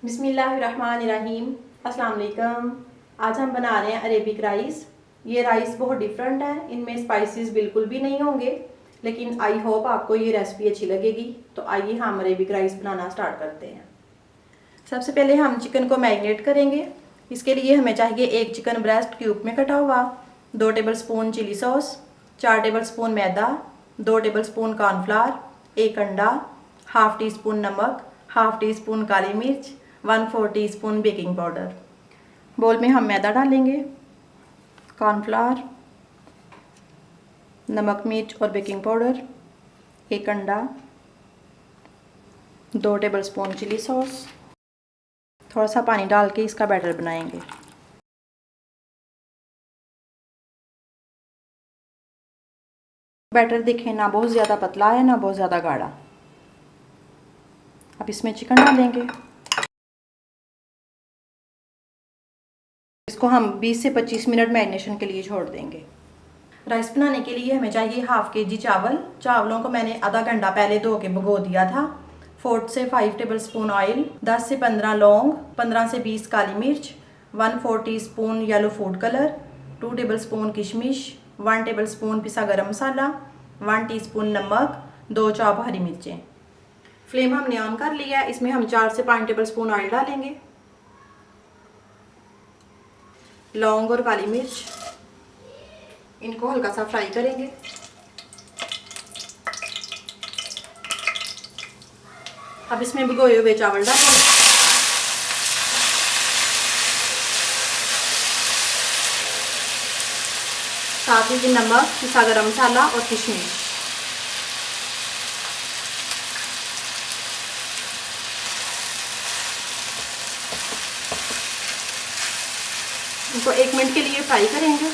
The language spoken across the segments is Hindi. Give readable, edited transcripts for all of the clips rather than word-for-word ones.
बिस्मिल्लाहिर्रहमानिर्रहीम। अस्सलाम वालेकुम। आज हम बना रहे हैं अरेबिक राइस। ये राइस बहुत डिफरेंट है, इनमें स्पाइसेस बिल्कुल भी नहीं होंगे, लेकिन आई होप आपको ये रेसिपी अच्छी लगेगी। तो आइए हम अरेबिक राइस बनाना स्टार्ट करते हैं। सबसे पहले हम चिकन को मैरिनेट करेंगे। इसके लिए हमें चाहिए एक चिकन ब्रेस्ट क्यूब में कटा हुआ, 2 टेबलस्पून चिली सॉस, 4 टेबलस्पून मैदा, 2 टेबलस्पून कॉर्नफ्लावर, 1 अंडा, हाफ टी स्पून नमक, हाफ टी स्पून काली मिर्च, 1/4 टीस्पून बेकिंग पाउडर। बोल में हम मैदा डालेंगे, कॉर्नफ्लावर, नमक मिर्च और बेकिंग पाउडर, 1 अंडा, 2 टेबलस्पून चिली सॉस, थोड़ा सा पानी डाल के इसका बैटर बनाएंगे। बैटर देखें ना बहुत ज़्यादा पतला है ना बहुत ज़्यादा गाढ़ा। अब इसमें चिकन डालेंगे। इसको हम 20 से 25 मिनट मैरिनेशन के लिए छोड़ देंगे। राइस बनाने के लिए हमें चाहिए हाफ केजी चावल। चावलों को मैंने आधा घंटा पहले धो के भिगो दिया था। 4 से 5 टेबलस्पून ऑयल, 10 से 15 लौंग, 15 से 20 काली मिर्च, 1/4 teaspoon yellow food colour, 2 tablespoon किशमिश, 1 टेबलस्पून पिसा गरम मसाला, 1 टीस्पून नमक, 2 चॉप हरी मिर्चें। फ्लेम हमने ऑन कर लिया है। इसमें हम 4 से 5 टेबलस्पून ऑयल डालेंगे। लौंग और काली मिर्च, इनको हल्का सा फ्राई करेंगे। अब इसमें भिगोए हुए चावल डालेंगे। साथ ही नमक, पिसा गरम मसाला और किशमिश। इनको 1 मिनट के लिए फ्राई करेंगे।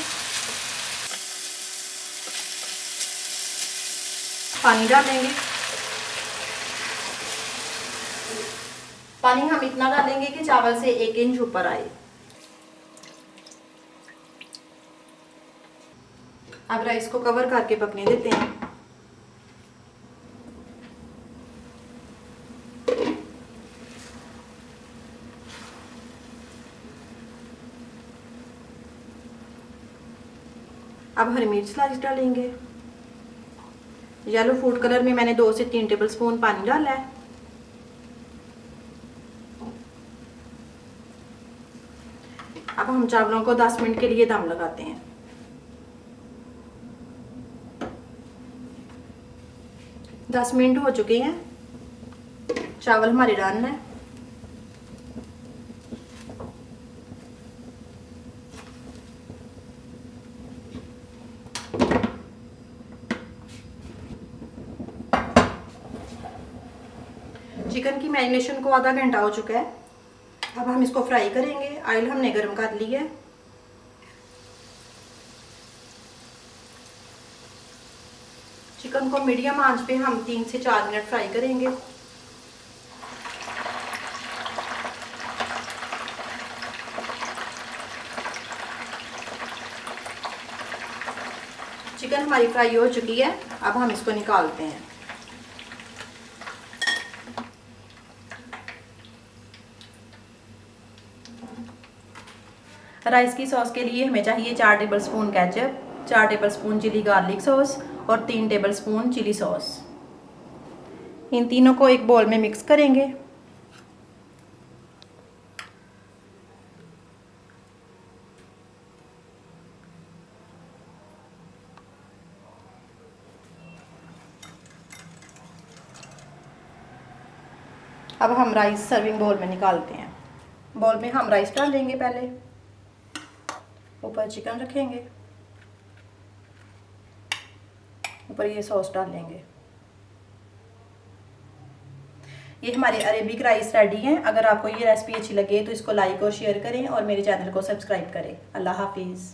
पानी डालेंगे। पानी हम इतना डालेंगे कि चावल से 1 इंच ऊपर आए। अब राइस को कवर करके पकने देते हैं। अब हरी मिर्च स्लाइस डालेंगे। येलो फूड कलर में मैंने 2 से 3 टेबलस्पून पानी डाला है। अब हम चावलों को 10 मिनट के लिए दम लगाते हैं। दस मिनट हो चुके हैं। चावल हमारे डन है। चिकन की मैरिनेशन को आधा घंटा हो चुका है। अब हम इसको फ्राई करेंगे। ऑयल हमने गर्म कर लिया है। चिकन को मीडियम आंच पे हम 3 से 4 मिनट फ्राई करेंगे। चिकन हमारी फ्राई हो चुकी है। अब हम इसको निकालते हैं। राइस की सॉस के लिए हमें चाहिए 4 tablespoon ketchup, 4 tablespoon chilli garlic sauce और 3 टेबलस्पून चिली सॉस। इन तीनों को एक बोल में मिक्स करेंगे। अब हम राइस सर्विंग बोल में निकालते हैं। बोल में हम राइस डालेंगे। पहले ऊपर चिकन रखेंगे, ऊपर ये सॉस डालेंगे। ये हमारे अरेबिक राइस रेडी हैं। अगर आपको ये रेसिपी अच्छी लगे तो इसको लाइक और शेयर करें और मेरे चैनल को सब्सक्राइब करें। अल्लाह हाफिज़।